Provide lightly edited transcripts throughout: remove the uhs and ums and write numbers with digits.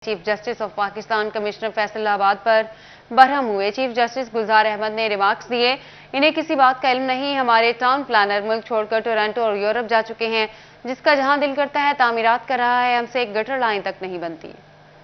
Chief justice of Pakistan commissioner Faisalabad पर बरहम हुए। Chief justice गुलजार अहमद ने रिमार्क्स दिए, इन्हें किसी बात का इल्म नहीं। हमारे टाउन प्लानर मुल्क छोड़कर टोरंटो और यूरोप जा चुके हैं। जिसका जहां दिल करता है तामीरात कर रहा है, हमसे एक गटर लाइन तक नहीं बनती।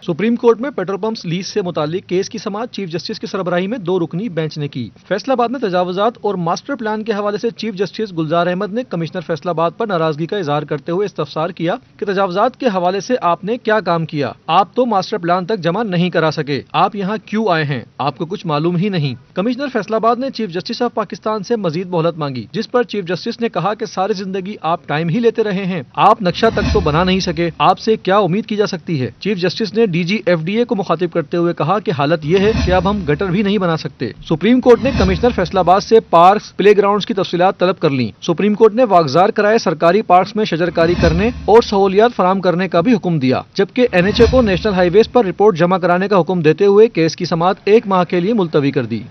सुप्रीम कोर्ट में पेट्रोल पंप्स लीज से मुतालिक केस की समाअत चीफ जस्टिस की सरबराही में 2 रुकनी बेंच ने की। फैसलाबाद में तजावुजात और मास्टर प्लान के हवाले से चीफ जस्टिस गुलजार अहमद ने कमिश्नर फैसलाबाद पर नाराजगी का इजहार करते हुए इस्तफसार किया कि तजावुजात के हवाले से आपने क्या काम किया। आप तो मास्टर प्लान तक जमा नहीं करा सके, आप यहाँ क्यों आए हैं, आपको कुछ मालूम ही नहीं। कमिश्नर फैसलाबाद ने चीफ जस्टिस ऑफ पाकिस्तान से मजीद मोहलत मांगी, जिस पर चीफ जस्टिस ने कहा कि सारी जिंदगी आप टाइम ही लेते रहे हैं, आप नक्शा तक तो बना नहीं सके, आपसे क्या उम्मीद की जा सकती है। चीफ जस्टिस ने डीजी एफडीए को मुखातिब करते हुए कहा कि हालत यह है कि अब हम गटर भी नहीं बना सकते। सुप्रीम कोर्ट ने कमिश्नर फैसलाबाद से पार्क्स, प्ले ग्राउंड्स की तफसीलात तलब कर ली। सुप्रीम कोर्ट ने वागजार कराए सरकारी पार्क्स में शजरकारी करने और सहूलियात फराम करने का भी हुक्म दिया, जबकि एनएचए को नेशनल हाईवेज पर रिपोर्ट जमा कराने का हुक्म देते हुए केस की समाअत 1 माह के लिए मुलतवी कर दी।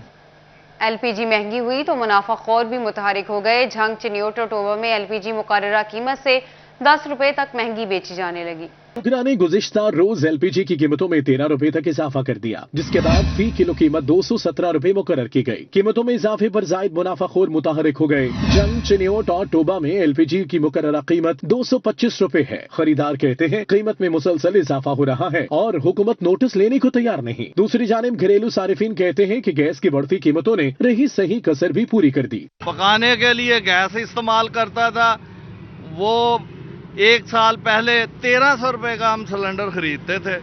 एलपीजी महंगी हुई तो मुनाफाखोर भी मुतहरिक हो गए। झंग चिन्योट और टोबा में एलपीजी मुकर्ररा कीमत से 10 रुपए तक महंगी बेची जाने लगी। हुक्मरान ने गुज़िश्ता रोज एलपीजी की कीमतों में 13 रुपए तक इजाफा कर दिया, जिसके बाद फी किलो कीमत 217 रुपए मुकर्रर की गई। कीमतों में इजाफे पर जायद मुनाफाखोर मुतहरिक हो गए। जंग, चिन्योट और टोबा में एलपीजी की मुकर्ररा कीमत 225 रुपए है। खरीदार कहते हैं कीमत में मुसलसल इजाफा हो रहा है और हुकूमत नोटिस लेने को तैयार नहीं। दूसरी जानिब घरेलू सारिफिन कहते हैं कि गैस की बढ़ती कीमतों ने रही सही कसर भी पूरी कर दी। पकाने के लिए गैस इस्तेमाल करता था, वो 1 साल पहले 1300 रुपए का हम सिलेंडर खरीदते थे,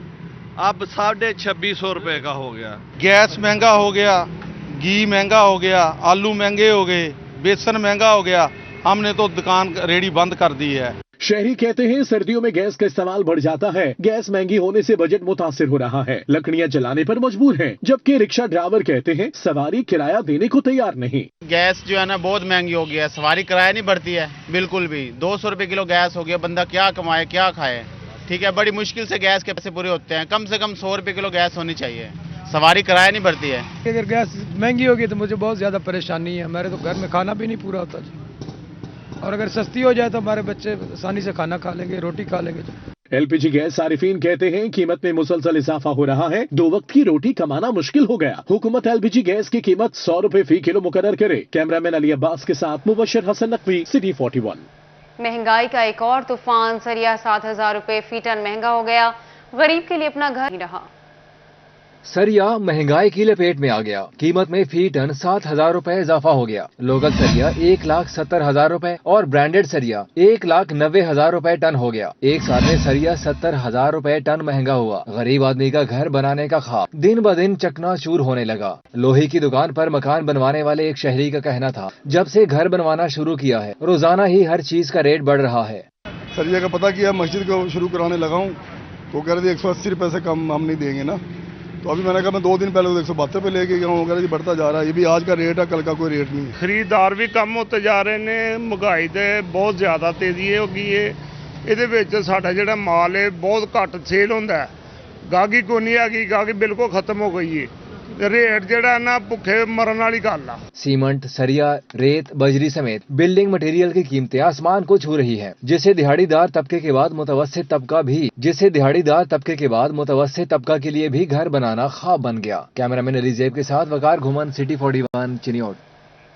अब 2650 रुपए का हो गया। गैस महंगा हो गया, घी महंगा हो गया, आलू महंगे हो गए, बेसन महंगा हो गया, हमने तो दुकान रेडी बंद कर दी है। शहरी कहते हैं सर्दियों में गैस का इस्तेमाल बढ़ जाता है, गैस महंगी होने से बजट मुतासिर हो रहा है, लकड़ियां जलाने पर मजबूर हैं। जबकि रिक्शा ड्राइवर कहते हैं सवारी किराया देने को तैयार नहीं। गैस जो है ना बहुत महंगी हो गई है, सवारी किराया नहीं बढ़ती है बिल्कुल भी। 200 रुपए किलो गैस हो गया, बंदा क्या कमाए क्या खाए। ठीक है, बड़ी मुश्किल से गैस के पैसे पूरे होते हैं। कम से कम 100 रुपए किलो गैस होनी चाहिए, सवारी किराया नहीं बढ़ती है। अगर गैस महंगी होगी तो मुझे बहुत ज्यादा परेशानी है। हमारे तो घर में खाना भी नहीं पूरा होता जी, और अगर सस्ती हो जाए तो हमारे बच्चे आसानी से खाना खा लेंगे, रोटी खा लेंगे। एलपीजी गैस सारिफिन कहते हैं कीमत में मुसलसल इजाफा हो रहा है, 2 वक्त की रोटी कमाना मुश्किल हो गया। हुकूमत एलपीजी गैस की कीमत 100 रुपए फी किलो मुकर्रर करे। कैमरामैन अली अब्बास के साथ मुबशर हसन नकवी, सिटी 41। महंगाई का एक और तूफान। सरिया 7000 रुपए फी टन महंगा हो गया। गरीब के लिए अपना घर ही रहा। सरिया महंगाई की लपेट में आ गया। कीमत में फी टन 7000 रुपए इजाफा हो गया। लोकल सरिया 1,70,000 रुपए और ब्रांडेड सरिया 1,90,000 रुपए टन हो गया। एक साल में सरिया 70,000 रुपए टन महंगा हुआ। गरीब आदमी का घर बनाने का ख्वाब दिन ब दिन चकनाचूर होने लगा। लोहे की दुकान पर मकान बनवाने वाले एक शहरी का कहना था, जब से घर बनवाना शुरू किया है रोजाना ही हर चीज का रेट बढ़ रहा है। सरिया का पता किया, मस्जिद को शुरू कराने लगा हूँ तो कह रहे थे 180 रुपए से कम हम नहीं देंगे ना। तो अभी मैंने कहा मैं 2 दिन पहले 172 पे लेके गया हूँ, जी बढ़ता जा रहा है। ये भी आज का रेट है, कल का कोई रेट नहीं है। खरीदार भी कम होते जा रहे ने, महंगाई ते बहुत ज्यादा तेजी हो गई है। ਇਹਦੇ ਵਿੱਚ ਸਾਡਾ ਜਿਹੜਾ ਮਾਲ ਹੈ ਬਹੁਤ ਘੱਟ ਸੇਲ ਹੁੰਦਾ ਹੈ, ਗਾਹਕੀ ਕੋਈ ਨਹੀਂ ਹੈਗੀ, ਗਾਹਕੀ ਬਿਲਕੁਲ ਖਤਮ ਹੋ ਗਈ ਹੈ। रेट जड़ा ना भुखे मरन वाली गल आ। सीमेंट, सरिया, रेत, बजरी समेत बिल्डिंग मटेरियल की कीमतें आसमान को छू रही हैं, जिसे दिहाड़ीदार तबके के बाद मुतवस्सित तबका के लिए भी घर बनाना ख्वाब बन गया। कैमरामैन अली ज़ैब के साथ वकार घुमन, सिटी 41, चिन्योट।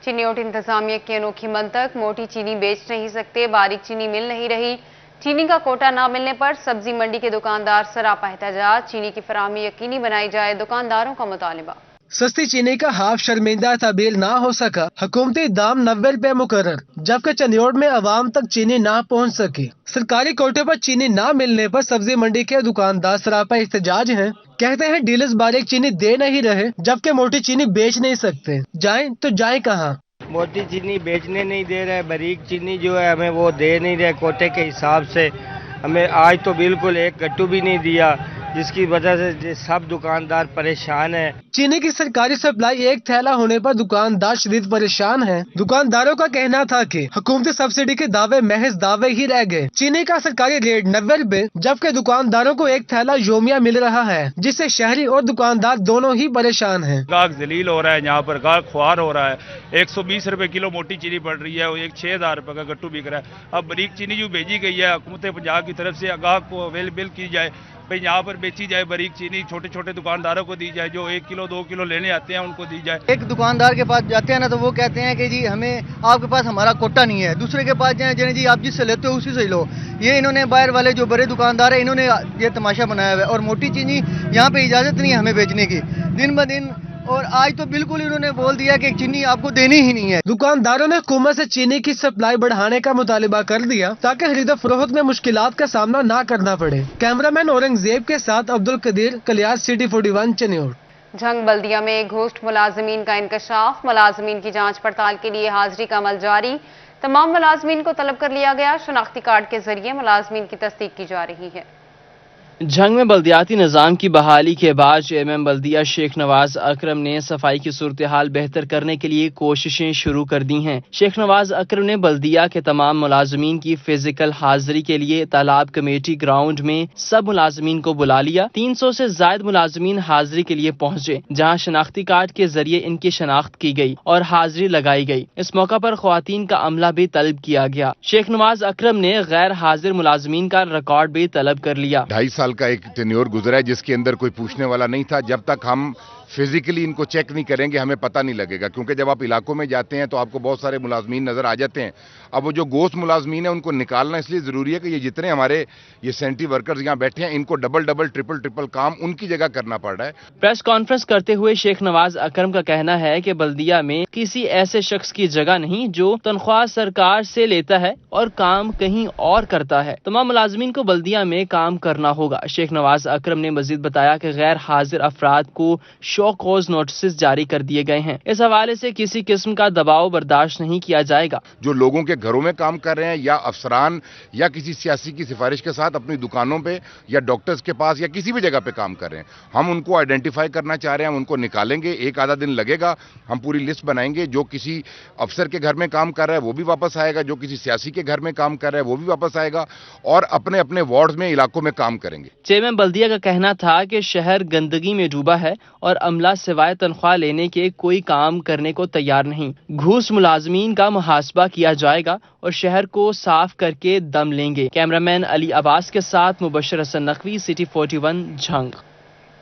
चिन्योट इंतजामिया की अनोखी मंतक। मोटी चीनी बेच नहीं सकते, बारीक चीनी मिल नहीं रही। चीनी का कोटा न मिलने पर सब्जी मंडी के दुकानदार सरापा एहतजाज। चीनी की फराहमी यकीनी बनाई जाए, दुकानदारों का मुतालिबा। सस्ती चीनी का हाफ शर्मिंदा तब्दील ना हो सका। हुकूमती दाम 90 रुपए मुकर्रर, जबकि चंदियोड़ में आवाम तक चीनी ना पहुंच सकी। सरकारी कोटे पर चीनी ना मिलने पर सब्जी मंडी के दुकानदार सरापा एहतजाज हैं। कहते हैं डीलर्स बारीक चीनी दे नहीं रहे, जबकि मोटी चीनी बेच नहीं सकते। जाएं तो जाएं कहाँ। मोटी चीनी बेचने नहीं दे रहे, बारीक चीनी जो है हमें वो दे नहीं रहे कोटे के हिसाब से। हमें आज तो बिल्कुल एक गट्टू भी नहीं दिया, जिसकी वजह से सब दुकानदार परेशान है। चीनी की सरकारी सप्लाई एक थैला होने पर दुकानदार शदीद परेशान हैं। दुकानदारों का कहना था कि हुकूमती सब्सिडी के दावे महज दावे ही रह गए। चीनी का सरकारी रेट 90 रुपए, जबकि दुकानदारों को एक थैला योमिया मिल रहा है, जिससे शहरी और दुकानदार दोनों ही परेशान हैं। गाहक जलील हो रहा है, यहाँ पर गाहक खुआर हो रहा है। 120 रुपए किलो मोटी चीनी पड़ रही है, वो एक 6000 रुपए का गट्टू बिक रहा है। अब बारीक चीनी जो भेजी गई है हुकूमत पंजाब की तरफ से गाहक को अवेलेबल की जाए, भाई यहाँ पर बेची जाए बारीक चीनी, छोटे छोटे दुकानदारों को दी जाए, जो 1 किलो 2 किलो लेने आते हैं उनको दी जाए। एक दुकानदार के पास जाते हैं ना तो वो कहते हैं कि जी हमें आपके पास हमारा कोटा नहीं है, दूसरे के पास जाए जी आप जिससे लेते हो उसी से लो। ये इन्होंने बाहर वाले जो बड़े दुकानदार है इन्होंने ये तमाशा बनाया हुआ है। और मोटी चीनी यहाँ पे इजाजत नहीं है हमें बेचने की दिन ब दिन, और आज तो बिल्कुल इन्होंने बोल दिया कि चीनी आपको देनी ही नहीं है। दुकानदारों ने हुकूमत से चीनी की सप्लाई बढ़ाने का मुतालिबा कर दिया ताकि खरीद फरोख्त में मुश्किलात का सामना ना करना पड़े। कैमरामैन औरंगजेब के साथ अब्दुल कदीर, कलियास, सिटी 41, चनियोड़। झंग बल्दिया में घोस्ट मुलाजमीन का इंकशाफ, मुलाजमीन की जांच पड़ताल के लिए हाजिरी का अमल जारी। तमाम मुलाजमीन को तलब कर लिया गया। शनाख्ती कार्ड के जरिए मुलाजमीन की तस्दीक की जा रही है। झंग में बल्दियाती निज़ाम की बहाली के बाद चेयरमैन बल्दिया शेख नवाज अकरम ने सफाई की सूरत हाल बेहतर करने के लिए कोशिशें शुरू कर दी हैं। शेख नवाज अकरम ने बल्दिया के तमाम मुलाजमीन की फिजिकल हाजिरी के लिए तालाब कमेटी ग्राउंड में सब मुलाजमीन को बुला लिया। 300 से ज्यादा मुलाजमीन हाजिरी के लिए पहुंचे, जहां शनाख्ती कार्ड के जरिए इनकी शनाख्त की गई और हाजिरी लगाई गई। इस मौका पर ख्वातीन का अमला भी तलब किया गया। शेख नवाज अकरम ने गैर हाजिर मुलाजमीन का रिकॉर्ड भी तलब कर लिया। 2.5 साल का एक टेन्योर गुजरा है जिसके अंदर कोई पूछने वाला नहीं था। जब तक हम फिजिकली इनको चेक नहीं करेंगे हमें पता नहीं लगेगा, क्योंकि जब आप इलाकों में जाते हैं तो आपको बहुत सारे मुलाजमीन नजर आ जाते हैं। अब वो जो गोश्त मुलाजमीन है उनको निकालना इसलिए जरूरी है कि ये जितने हमारे ये सेंट्री वर्कर्स यहाँ बैठे हैं इनको डबल ट्रिपल काम उनकी जगह करना पड़ रहा है। प्रेस कॉन्फ्रेंस करते हुए शेख नवाज अकरम का कहना है कि बल्दिया में किसी ऐसे शख्स की जगह नहीं जो तनख्वाह सरकार से लेता है और काम कहीं और करता है। तमाम मुलाजमीन को बल्दिया में काम करना होगा। शेख नवाज अकरम ने मजीद बताया कि गैर हाजिर अफराद को शो कॉज नोटिस जारी कर दिए गए हैं। इस हवाले से किसी किस्म का दबाव बर्दाश्त नहीं किया जाएगा। जो लोगों के घरों में काम कर रहे हैं या अफसरान या किसी सियासी की सिफारिश के साथ अपनी दुकानों पे या डॉक्टर्स के पास या किसी भी जगह पे काम कर रहे हैं, हम उनको आइडेंटिफाई करना चाह रहे हैं। हम उनको निकालेंगे, एक आधा दिन लगेगा, हम पूरी लिस्ट बनाएंगे। जो किसी अफसर के घर में काम कर रहा है वो भी वापस आएगा, जो किसी सियासी के घर में काम कर रहा है वो भी वापस आएगा और अपने अपने वार्ड में इलाकों में काम करेंगे। चेयरमैन बल्दिया का कहना था कि शहर गंदगी में डूबा है और अमला सिवाय तनख्वाह लेने के कोई काम करने को तैयार नहीं। घूस मुलाजमीन का मुहासबा किया जाएगा और शहर को साफ करके दम लेंगे। कैमरामैन अली अब्बास के साथ मुबशर हसन नकवी, सिटी 41, झंग।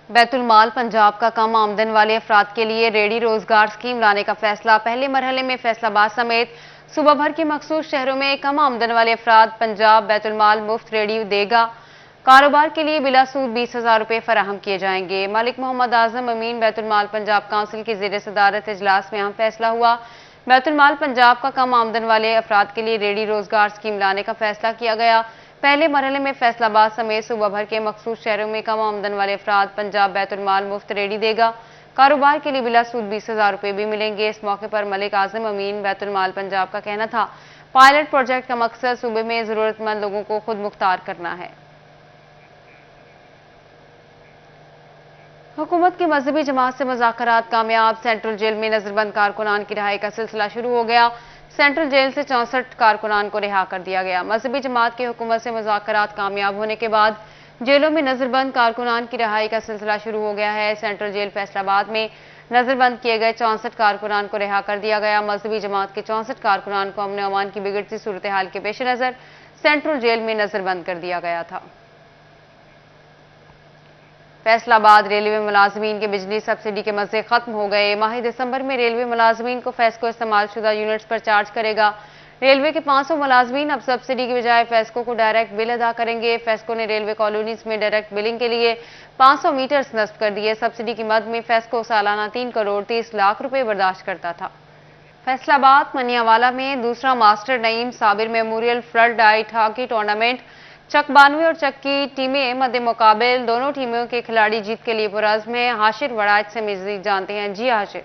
बैतुल माल पंजाब का कम आमदन वाले अफराद के लिए रेडी रोजगार स्कीम लाने का फैसला। पहले मरहले में फैसलाबाद समेत सूबा भर के मखसूस शहरों में कम आमदन वाले अफराद पंजाब बैतुल माल मुफ्त रेडी देगा। कारोबार के लिए बिला सूद 20,000 रुपये फराहम किए जाएंगे। मलिक मोहम्मद आजम अमीन बैतुल माल पंजाब काउंसिल की ज़ेर सदारत इजलास में अहम फैसला हुआ। बैतुल माल पंजाब का कम आमदन वाले अफराद के लिए रेडी रोजगार स्कीम लाने का फैसला किया गया। पहले मरहले में फैसलाबाद समेत सूबा भर के मखसूस शहरों में कम आमदन वाले अफराद पंजाब बैतुल माल मुफ्त रेडी देगा। कारोबार के लिए बिला सूद 20,000 रुपये भी मिलेंगे। इस मौके पर मलिक आजम अमीन बैतुल माल पंजाब का कहना था, पायलट प्रोजेक्ट का मकसद सूबे में जरूरतमंद लोगों को खुद मुख्तार करना है। हुकूमत की मजहबी जमात से मुज़ाकरात कामयाब। सेंट्रल जेल में नजरबंद कारकुनान की रिहाई का सिलसिला शुरू हो गया। सेंट्रल जेल से 64 कारकुनान को रिहा कर दिया गया। मजहबी जमात की हुकूमत से मुज़ाकरात कामयाब होने के बाद जेलों में नजरबंद कारकुनान की रिहाई का सिलसिला शुरू हो गया है। सेंट्रल जेल फैसलाबाद में नजरबंद किए गए 64 कारकुनान को रिहा कर दिया गया। मजहबी जमात के 64 कारकुनान को अमन अमान की बिगड़ती सूरत हाल के पेश नजर सेंट्रल जेल में नजरबंद कर दिया गया था। फैसलाबाद रेलवे मुलाजमीन के बिजली सब्सिडी के मज़े खत्म हो गए। माह दिसंबर में रेलवे मुलाजमीन को फेस्को इस्तेमाल शुदा यूनिट्स पर चार्ज करेगा। रेलवे के 500 मुलाजमीन अब सब्सिडी की बजाय फेस्को को डायरेक्ट बिल अदा करेंगे। फेस्को ने रेलवे कॉलोनीज में डायरेक्ट बिलिंग के लिए 500 मीटर्स नस्ब कर दिए। सब्सिडी की मद में फेस्को सालाना 3 करोड़ 30 लाख रुपए बर्दाश्त करता था। फैसलाबाद मनियावाला में दूसरा master Naeem Sabir memorial flood light hockey tournament. Chak 92 और चक की टीमें मध्य मुकाबिल। दोनों टीमों के खिलाड़ी जीत के लिए पुरज़्म हैं। हाशिर वड़ाज से मज़ीद जानते हैं। जी हाशिर।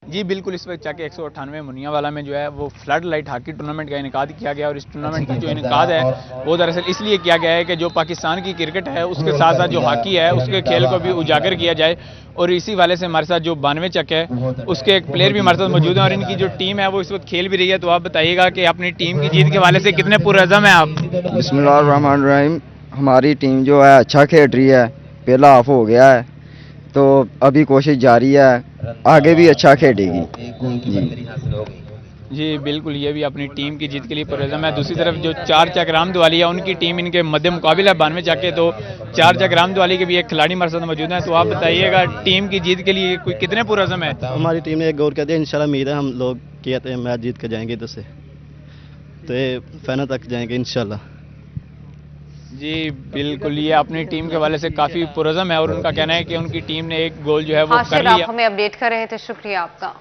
जी बिल्कुल, इस वक्त चक 198 मुनियावाला में जो है वो फ्लड लाइट हॉकी टूर्नामेंट का इनेकाद किया गया और इस टूर्नामेंट की जो इनेकाद है वो दरअसल इसलिए किया गया है कि जो पाकिस्तान की क्रिकेट है उसके साथ साथ जो हॉकी है उसके खेल को भी उजागर किया जाए। और इसी वाले से हमारे साथ जो 92 चक है उसके एक प्लेयर भी हमारे साथ मौजूद हैं और इनकी जो टीम है वो इस वक्त खेल भी रही है। तो आप बताइएगा कि अपनी टीम की जीत के हवाले से कितने पुरअज़्म हैं आप? बिस्मिल्लाहिर्रहमानिर्रहीम। हमारी टीम जो है अच्छा खेल रही है, पहला हाफ हो गया है तो अभी कोशिश जारी है, आगे भी अच्छा खेलेगी। جی بالکل، یہ بھی اپنی ٹیم کی جیت کے لیے پرعزم ہے. دوسری طرف جو 4 چک رام دوالی ہے ان کی ٹیم ان کے مد مقابل ہے 92 چکے، تو 4 چک رام دوالی کے بھی ایک کھلاڑی ہمارے ساتھ موجود ہیں. تو آپ بتائیے گا ٹیم کی جیت کے لیے کوئی کتنے پرعزم ہے؟ ہماری ٹیم نے ایک گول کر دیا، انشاءاللہ امید ہے ہم لوگ کہتے ہیں میچ جیت کے جائیں گے ادھر سے، تو فائنل تک جائیں گے انشاءاللہ. جی بالکل، یہ اپنی ٹیم کے حوالے سے کافی پرعزم ہے اور ان کا کہنا ہے کہ ان کی ٹیم نے ایک گول جو ہے وہ کر لیا. آپ ہمیں اپڈیٹ کر رہے تھے، شکریہ آپ کا.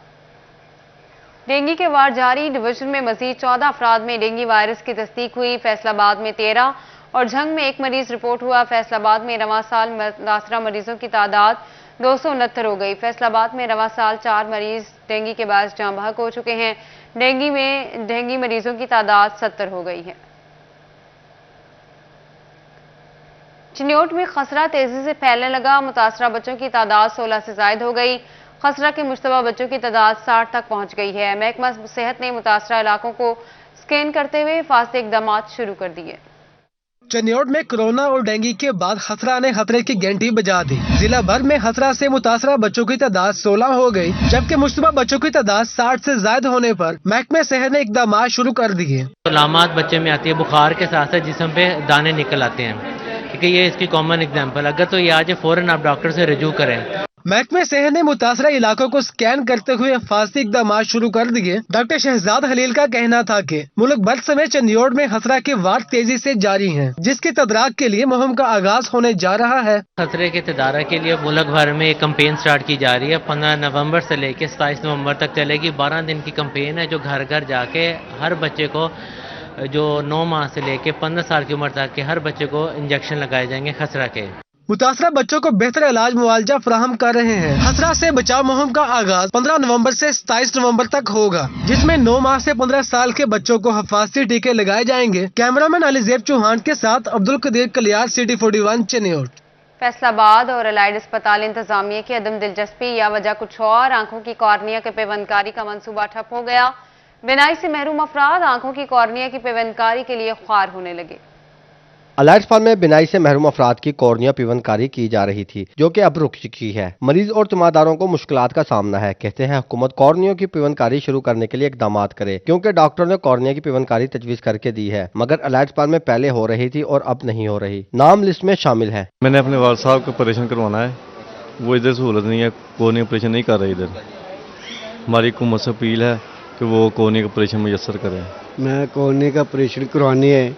ڈینگی کے وار جاری، ڈویژن میں مزید 14 افراد میں ڈینگی وائرس کی تصدیق ہوئی. فیصل آباد میں 13 اور جھنگ میں 1 مریض رپورٹ ہوا. فیصل آباد میں رواں سال متاثرہ مریضوں کی تعداد 269 ہو گئی. فیصل آباد میں رواں سال 4 مریض ڈینگی کے باعث جاں بحق ہو چکے ہیں. ڈینگی مریضوں کی تعداد 70 ہو گئی ہے. چنیوٹ میں خسرہ تیزی سے پھیلنے لگا، متاثرہ بچوں کی تعداد 16 سے زائد ہو گئی. خسرہ کے مشتبہ بچوں کی تعداد 60 تک پہنچ گئی ہے. محکمہ صحت نے متاثرہ علاقوں کو سکین کرتے ہوئے حفاظتی اقدامات شروع کر دیے. چنیوٹ میں کورونا اور ڈینگی کے بعد خسرہ نے خطرے کی گھنٹی بجا دی. ضلع بھر میں خسرہ سے متاثرہ بچوں کی تعداد 16 ہو گئی، جبکہ مشتبہ بچوں کی تعداد 60 سے زائد ہونے پر محکمہ صحت نے اقدامات شروع کر دیے. علامات بچے میں آتی ہے، بخار کے ساتھ ساتھ جسم پہ دانے نکل آتے ہیں، کیونکہ یہ اس کی کامن ایگزامپل. اگر تو یہ آج فوراً آپ ڈاکٹر سے رجوع کریں. محکمہ صحت نے متاثرہ علاقوں کو سکین کرتے ہوئے حفاظتی اقدامات شروع کر دیے. ڈاکٹر شہزاد خلیل کا کہنا تھا کہ ملک بھر سمیت چندیوڑ میں خسرہ کے وار تیزی سے جاری ہیں، جس کے تدارک کے لیے مہم کا آغاز ہونے جا رہا ہے. خطرے کے تدارک کے لیے ملک بھر میں ایک کمپین سٹارٹ کی جا رہی ہے. 15 نومبر سے لے کے 27 نومبر تک چلے گی. 12 دن کی کمپین ہے جو گھر گھر جا کے ہر بچے کو، جو 9 ماہ سے لے کے 15 سال کی عمر تک کے ہر بچے کو انجیکشن لگائے جائیں گے خسرہ کے. متاثرہ بچوں کو بہتر علاج معالجہ فراہم کر رہے ہیں. خسرہ سے بچاؤ مہم کا آغاز 15 نومبر سے 27 نومبر تک ہوگا، جس میں 9 ماہ سے 15 سال کے بچوں کو حفاظتی ٹیکے لگائے جائیں گے. کیمرامین علی زیب چوہان کے ساتھ عبدالقدیر کلیار، سٹی 41 چنیوٹ. فیصل آباد اور الائڈ اسپتال انتظامیہ کی عدم دلچسپی یا وجہ کچھ اور. آنکھوں کی کارنیا کے پیوندکاری کا منصوبہ ٹھپ ہو گیا. بینائی سے محروم افراد آنکھوں کی کارنیا کی پیوندکاری کے لیے خوار ہونے لگے. الائڈ اسپتال میں بینائی سے محروم افراد کی کارنیا پیوندکاری کی جا رہی تھی، جو کہ اب رک چکی ہے. مریض اور تیمارداروں کو مشکلات کا سامنا ہے. کہتے ہیں حکومت کارنیوں کی پیوندکاری شروع کرنے کے لیے اقدامات کرے، کیونکہ ڈاکٹروں نے کارنیا کی پیوندکاری تجویز کر کے دی ہے، مگر الائڈ اسپتال میں پہلے ہو رہی تھی اور اب نہیں ہو رہی. نام لسٹ میں شامل ہے. میں نے اپنے والد صاحب کو آپریشن کروانا ہے، وہ ادھر سہولت نہیں ہے، کارنیا آپریشن نہیں کر رہے ادھر. ہماری حکومت سے اپیل ہے کہ وہ کارنیا کا آپریشن میسر کرے. میں کارنیا کا آپریشن کروانی ہے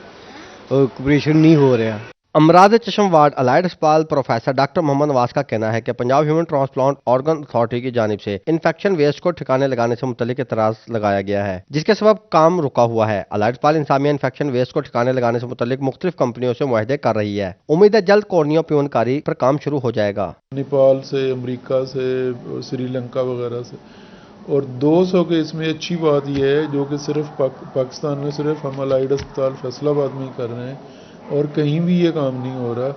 اور آپریشن نہیں ہو رہا. امراض چشم وارڈ الائڈ اسپتال پروفیسر ڈاکٹر محمد نواز کا کہنا ہے کہ Punjab human transplant organ authority کی جانب سے انفیکشن ویسٹ کو ٹھکانے لگانے سے متعلق اعتراض لگایا گیا ہے، جس کے سبب کام رکا ہوا ہے. الائڈ اسپتال انتظامیہ انفیکشن ویسٹ کو ٹھکانے لگانے سے متعلق مختلف کمپنیوں سے معاہدے کر رہی ہے. امید ہے جلد کارنیا پیوندکاری پر کام شروع ہو جائے گا. نیپال سے، امریکہ سے، سری لنکا وغیرہ سے، اور 200 کے اس میں اچھی بات یہ ہے جو کہ صرف پاکستان میں صرف ہم الائڈ اسپتال فیصل آباد میں ہی کر رہے ہیں اور کہیں بھی یہ کام نہیں ہو رہا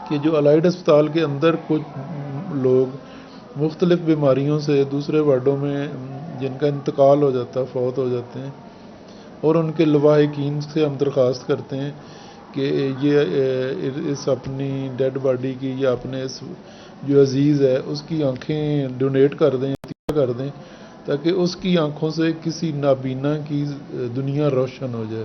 کہ جو الائڈ اسپتال کے اندر کچھ لوگ مختلف بیماریوں سے دوسرے وارڈوں میں جن کا انتقال ہو جاتا ہے، فوت ہو جاتے ہیں، اور ان کے لواحقین سے ہم درخواست کرتے ہیں کہ یہ اس اپنی ڈیڈ باڈی کی یا اپنے اس جو عزیز ہے اس کی آنکھیں ڈونیٹ کر دیں تاکہ اس کی آنکھوں سے کسی نابینا کی دنیا روشن ہو جائے.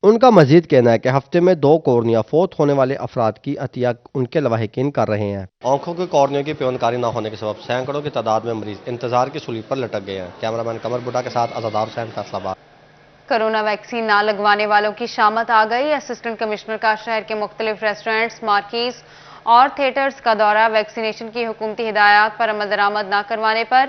ان کا مزید کہنا ہے کہ ہفتے میں 2 کارنیا فوت ہونے والے افراد کی عطیہ ان کے لواحقین کر رہے ہیں. آنکھوں کی کارنیا کی پیوندکاری نہ ہونے کے سبب سینکڑوں کی تعداد میں مریض انتظار کی سولی پر لٹک گئے ہیں. کیمرامین قمر بڈھا کے ساتھ آزادار حسین، فیصل آباد. کورونا ویکسین نہ لگوانے والوں کی شامت آ گئی. اسسٹنٹ کمشنر کا شہر کے مختلف ریسٹورنٹس، مارکیز اور تھیٹرز کا دورہ. ویکسینیشن کی حکومتی ہدایات پر عمل درآمد نہ کروانے پر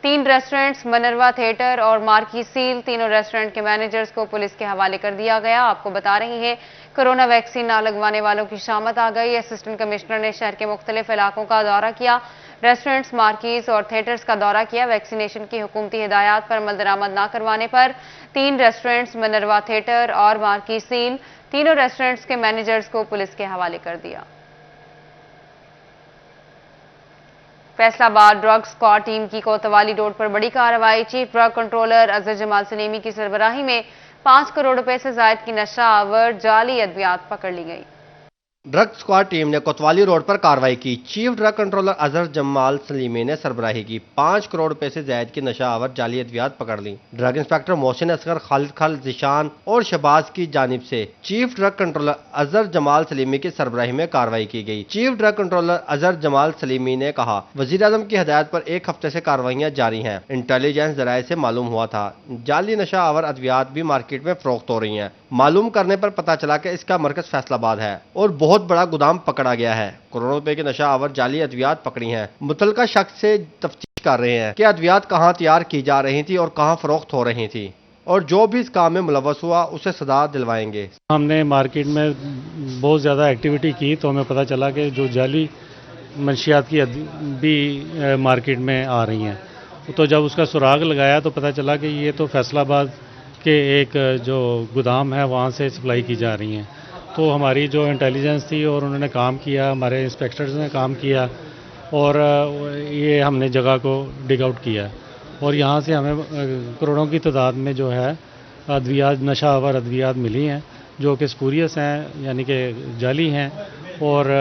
3 ریسٹورنٹس، منروا تھیٹر اور مارکی سیل، تینوں ریسٹورنٹ کے مینیجرز کو پولیس کے حوالے کر دیا گیا. آپ کو بتا رہی ہیں کورونا ویکسین نہ لگوانے والوں کی شامت آ گئی. اسسٹنٹ کمشنر نے شہر کے مختلف علاقوں کا دورہ کیا، ریسٹورنٹس، مارکیز اور تھیٹرز کا دورہ کیا. ویکسینیشن کی حکومتی ہدایات پر عمل درآمد نہ کروانے پر 3 ریسٹورنٹس، منروا تھیٹر اور مارکی سیل، تینوں ریسٹورنٹس کے مینیجرز کو پولیس کے حوالے کر دیا. فیصل آباد ڈرگ اسکواڈ ٹیم کی کوتوالی روڈ پر بڑی کارروائی. چیف ڈرگ کنٹرولر اظہر جمال سلیمی کی سربراہی میں 5 کروڑ روپے سے زائد کی نشہ آور جعلی ادویات پکڑ لی گئی. ड्रग स्क्वाड टीम ने कोतवाली रोड पर कार्रवाई की। Chief drug controller Azhar Jamal Salimi ने सरबराही की। 5 करोड़ रुपए से जायद की नशा आवर जाली अद्वियात पकड़ ली। ड्रग इंस्पेक्टर मोहसिन असगर, खालिद खान, जिशान और शहबाज की जानिब से chief drug controller Azhar Jamal Salimi की सरबराही में कार्रवाई की गई। Chief drug controller Azhar Jamal Salimi ने कहा, वजीर आजम की हिदायत पर 1 हफ्ते से कार्रवाइयां जारी हैं। इंटेलिजेंस जराये से मालूम हुआ था जाली नशा आवर अद्वियात भी मार्केट में फरोख्त हो रही हैं। मालूम करने पर पता चला कि इसका मरकज फैसलाबाद है और बहुत बड़ा गोदाम पकड़ा गया है। करोड़ों रुपए की नशा आवर जाली अद्वियात पकड़ी हैं। मुतलका शख्स से तफ्तीश कर रहे हैं कि अद्वियात कहां तैयार की जा रही थी और कहां फरोख्त हो रही थी, और जो भी इस काम में मुलव्वस हुआ उसे सजा दिलवाएंगे। हमने मार्केट में बहुत ज़्यादा एक्टिविटी की तो हमें पता चला कि जो जाली मंशियात की भी मार्केट में आ रही हैं। तो जब उसका सुराग लगाया तो पता चला कि ये तो फैसलाबाद के एक जो गोदाम है वहाँ से सप्लाई की जा रही हैं। तो हमारी जो इंटेलिजेंस थी और उन्होंने काम किया, हमारे इंस्पेक्टर्स ने काम किया और ये हमने जगह को डिग आउट किया और यहाँ से हमें करोड़ों की तादाद में जो है अद्वियात, नशा आवर अद्वियात मिली हैं जो कि स्पूरियस हैं, यानी कि जाली हैं, और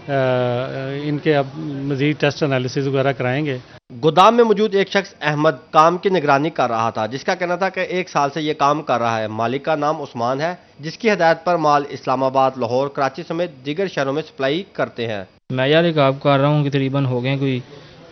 इनके अब मज़ीद टेस्ट एनालिसिस वगैरह कराएंगे। गोदाम में मौजूद एक शख्स अहमद काम की निगरानी कर रहा था, जिसका कहना था कि 1 साल से ये काम कर रहा है। मालिक का नाम उस्मान है, जिसकी हिदायत पर माल इस्लामाबाद, लाहौर, कराची समेत दीगर शहरों में सप्लाई करते हैं। मैं यार एक काम कर रहा हूँ कि तकरीबन हो गए कोई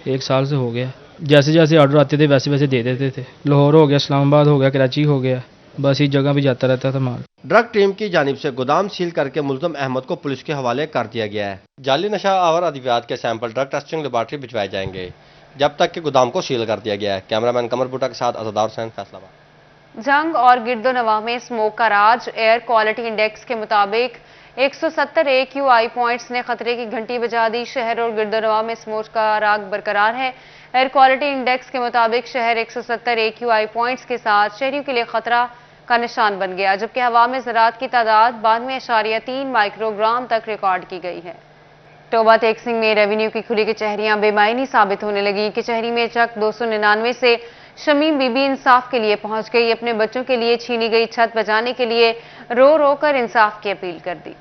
1 साल से हो गया। जैसे जैसे ऑर्डर आते थे वैसे वैसे दे देते थे। लाहौर हो गया, इस्लामाबाद हो गया, कराची हो गया, बस इस जगह भी जाता रहता था माल। ड्रग टीम की जानिब से गोदाम सील करके मुल्ज़म अहमद को पुलिस के हवाले कर दिया गया है। जाली नशा आवर अद्वियात के सैंपल ड्रग टेस्टिंग लेबॉर्ट्री भिजवाए जाएंगे जब तक कि गोदाम को सील कर दिया गया है। कैमरामैन कमर बुटा के साथ अज़दार हुसैन, फैसलाबाद। जंग और गिरदोनवाह में स्मोक का राज। एयर क्वालिटी इंडेक्स के मुताबिक 170 AQI पॉइंट्स ने खतरे की घंटी बजा दी। शहर और गिरदोनवाह में स्मोक का राग बरकरार है। एयर क्वालिटी इंडेक्स के मुताबिक शहर 170 AQI पॉइंट्स के साथ शहरियों के लिए खतरा का निशान बन गया, जबकि हवा में ज़रात की तादाद 92.3 माइक्रोग्राम तक रिकॉर्ड की गई है। टोबा टेक्सिंग में रेवेन्यू की खुली कचहरियां बेमायनी साबित होने लगी। कचहरी में चक 299 से शमीम बीबी इंसाफ के लिए पहुंच गई। अपने बच्चों के लिए छीनी गई छत बचाने के लिए रो रो कर इंसाफ की अपील कर दी।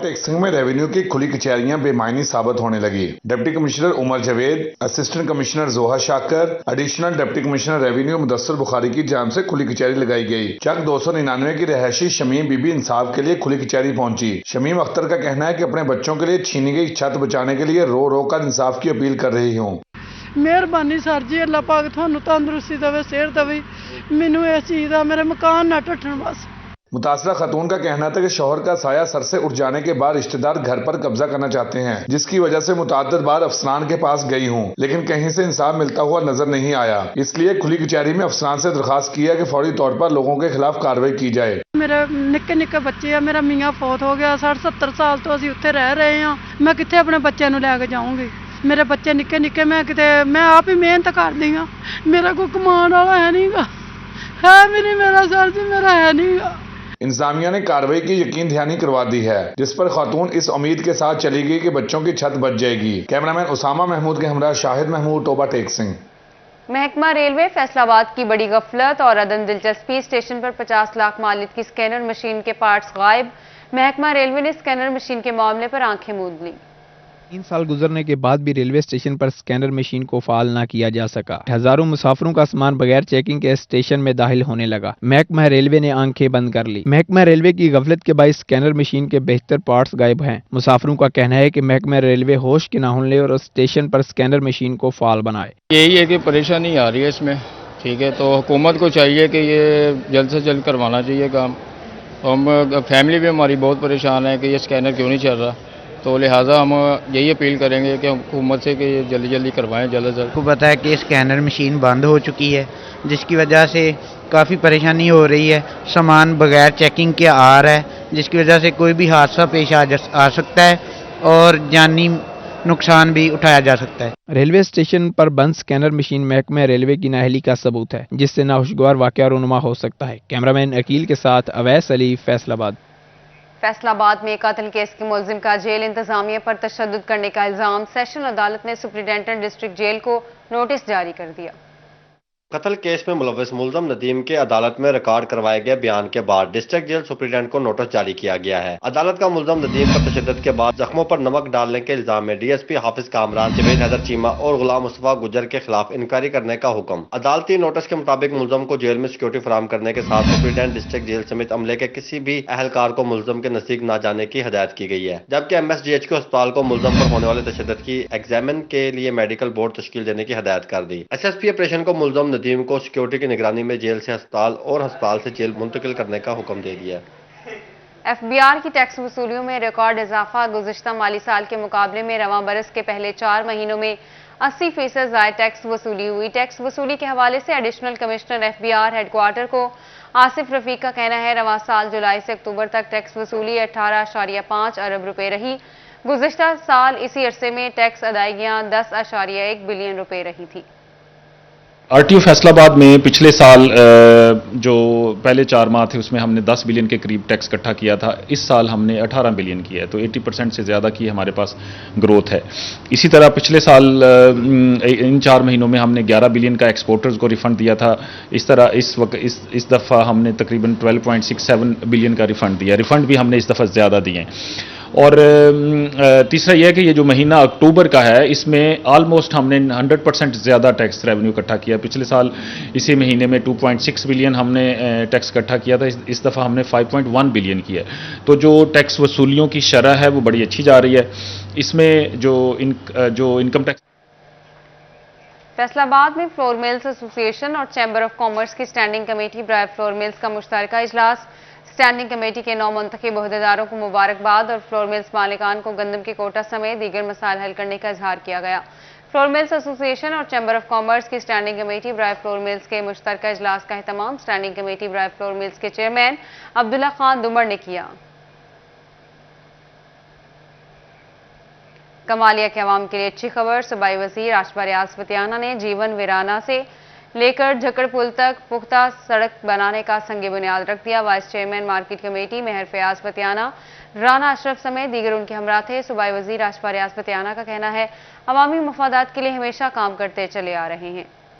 टेक्सिंग में रेवेन्यू की खुली कचहरियां बेमायनी साबित होने लगी। Deputy commissioner Umar Javed, assistant commissioner Zoha Shakir, additional deputy commissioner revenue Mudassar Bukhari की जानिब से खुली कचहरी लगाई गई। चक 299 की रहायशी शमीम बीबी इंसाफ के लिए खुली कचहरी पहुंची। शमीम अख्तर का कहना है कि अपने बच्चों के लिए छीनी गई छत बचाने के लिए रो रो कर इंसाफ की अपील कर रही हूँ। मेहरबानी सर जी, अल्लाह पाक थानू तंदुरुस्ती देवे, सेहत देवे, मैनू इस चीज का मेरे मकान ना टूटन बस। मुतासरा खतून का कहना था कि शौहर का साया सर से उठ जाने के बाद रिश्तेदार घर पर कब्जा करना चाहते हैं, जिसकी वजह से मुतअद्दिद बार अफसरान के पास गई हूँ, लेकिन कहीं से इंसाफ मिलता हुआ नजर नहीं आया। इसलिए खुली कचहरी में अफसरान से दरखास्त की है कि फौरी तौर पर लोगों के खिलाफ कार्रवाई की जाए। मेरे निक्के निक्के बच्चे है, मेरा मियाँ फौत हो गया, 60-70 साल तो असीं उत्थे रह रहे हैं। मैं कित्थे अपने बच्चों नूं लैके जाऊंगी? मेरे बच्चे निक्के निक्के, मैं आप ही मेहनत करदी हाँ, मेरा कोई कमाने वाला है नहीं गा, है मेरी, मेरा सर जी मेरा है नहीं गा। इंतजामिया ने कार्रवाई की यकीन दहानी करवा दी है, जिस पर खातून इस उम्मीद के साथ चली गई कि बच्चों की छत बच जाएगी। कैमरामैन उसामा महमूद के हमरा शाहिद महमूद, टोबा टेक्सिंग। महकमा रेलवे फैसलाबाद की बड़ी गफलत और अदम दिलचस्पी। स्टेशन पर 50 लाख मालियत की स्कैनर मशीन के पार्ट्स गायब। महकमा रेलवे ने स्कैनर मशीन के मामले पर आंखें मूंद ली। 3 साल गुजरने के बाद भी रेलवे स्टेशन पर स्कैनर मशीन को फाल ना किया जा सका। हजारों मुसाफिरों का सामान बगैर चेकिंग के स्टेशन में दाखिल होने लगा। महकमा रेलवे ने आंखें बंद कर ली। महकमा रेलवे की गफलत के बायस स्कैनर मशीन के बेहतर पार्ट्स गायब हैं। मुसाफिरों का कहना है कि महकमा रेलवे होश के ना होने और स्टेशन पर स्कैनर मशीन को फाल बनाए। यही है कि परेशानी आ रही है इसमें, ठीक है, तो हुकूमत को चाहिए कि ये जल्द से जल्द करवाना चाहिए काम। हम फैमिली भी हमारी बहुत परेशान है कि ये स्कैनर क्यों नहीं चल रहा, तो लिहाजा हम यही अपील करेंगे कि हुकूमत से कि जल्दी जल्दी करवाएं, जल्द से जल्द। आपको पता है कि स्कैनर मशीन बंद हो चुकी है, जिसकी वजह से काफ़ी परेशानी हो रही है। सामान बगैर चेकिंग के आ रहा है, जिसकी वजह से कोई भी हादसा पेश आ सकता है और जानी नुकसान भी उठाया जा सकता है। रेलवे स्टेशन पर बंद स्कैनर मशीन महकमे रेलवे की नाअहली का सबूत है, जिससे नाखुशगवार वाकया रूनुमा हो सकता है। कैमरामैन अकील के साथ अवैस अली, फैसलाबाद। फैसलाबाद में कत्ल केस के मुलजिम का जेल इंतजामिया पर तशद्दुद करने का इल्जाम। सेशन अदालत ने सुप्रिंटेंडेंट डिस्ट्रिक्ट जेल को नोटिस जारी कर दिया। कत्ल केस में मुलव्वस मुलजम नदीम के अदालत में रिकॉर्ड करवाए गए बयान के बाद डिस्ट्रिक्ट जेल सुप्रीडेंट को नोटिस जारी किया गया है। अदालत का मुलजम नदीम पर तशद्दुद के बाद जख्मों पर नमक डालने के इल्जाम में डीएसपी हाफिज कामरान, जवेद हैदर चीमा और गुलाम मुस्तफा गुजर के खिलाफ इंक्वायरी करने का हुक्म। अदालती नोटिस के मुताबिक मुलजम को जेल में सिक्योरिटी फराहम करने के साथ सुप्रीडेंट डिस्ट्रिक्ट जेल समेत अमले के किसी भी अहलकार को मुलजम के नजदीक न जाने की हिदायत की गई है, जबकि MSDHQ अस्पताल को मुलजम पर होने वाले तशद्दुद की एग्जामिन के लिए मेडिकल बोर्ड तश्कील देने की हिदायत कर दी। SSP ऑपरेशन को मुलजम नदीम को सिक्योरिटी की निगरानी में जेल से अस्पताल और अस्पताल से जेल मुंतकिल करने का हुक्म दे दिया। FBR की टैक्स वसूलियों में रिकॉर्ड इजाफा। गुज़िश्ता माली साल के मुकाबले में रवां बरस के पहले 4 महीनों में 80% ज़ायद टैक्स वसूली हुई। टैक्स वसूली के हवाले से एडिशनल कमिश्नर FBR हेडक्वार्टर को आसिफ रफीक का कहना है, रवां साल जुलाई से अक्टूबर तक टैक्स वसूली 18.5 अरब रुपए रही। गुज़िश्ता साल इसी अरसे में टैक्स अदायगियां 10.1 बिलियन रुपए रही थी। RTO फैसलाबाद में पिछले साल जो पहले 4 माह थे उसमें हमने 10 बिलियन के करीब टैक्स इकट्ठा किया था। इस साल हमने 18 बिलियन किया है, तो 80% से ज़्यादा की हमारे पास ग्रोथ है। इसी तरह पिछले साल इन 4 महीनों में हमने 11 बिलियन का एक्सपोर्टर्स को रिफंड दिया था। इस तरह इस दफ़ा हमने तकरीबन 12.67 बिलियन का रिफंड दिया। रिफंड भी हमने इस दफ़ा ज़्यादा दिए हैं। और तीसरा यह है कि ये जो महीना अक्टूबर का है इसमें ऑलमोस्ट हमने 100% ज़्यादा टैक्स रेवेन्यू इकट्ठा किया। पिछले साल इसी महीने में 2.6 बिलियन हमने टैक्स इकट्ठा किया था, इस दफ़ा हमने 5.1 बिलियन किया। तो जो टैक्स वसूलियों की शरह है वो बड़ी अच्छी जा रही है। इसमें जो इनकम टैक्स फैसलाबाद में फ्लोर मिल्स एसोसिएशन और चैम्बर ऑफ कॉमर्स की स्टैंडिंग कमेटी बराए फ्लोर मिल्स का मुश्तरका इजलास। स्टैंडिंग कमेटी के 9 मुंतखब ओहदेदारों को मुबारकबाद और फ्लोर मिल्स मालिकान को गंदम के कोटा समेत दीगर मसाइल हल करने का इजहार किया गया। फ्लोर मिल्स एसोसिएशन और चैम्बर ऑफ कॉमर्स की स्टैंडिंग कमेटी बराए फ्लोर मिल्स के मुश्तरका इजलास का एहतमाम स्टैंडिंग कमेटी बराए फ्लोर मिल्स के चेयरमैन अब्दुल्ला खान दुमर ने किया। कमालिया के अवाम के लिए अच्छी खबर। सूबाई वजीर आशफा रियाज फतियाना ने जीवन वीराना से लेकर झक्कड़ पुल तक पुख्ता सड़क बनाने का संग बुनियाद रख दिया। वाइस चेयरमैन मार्केट कमेटी मेहर फयाज फतियाना, राना अशरफ समेत दीगर उनके हमरा थे। सूबाई वजीर आशफा रियाज फतियाना का कहना है, अवामी मफादात के लिए हमेशा काम करते चले आ रहे हैं।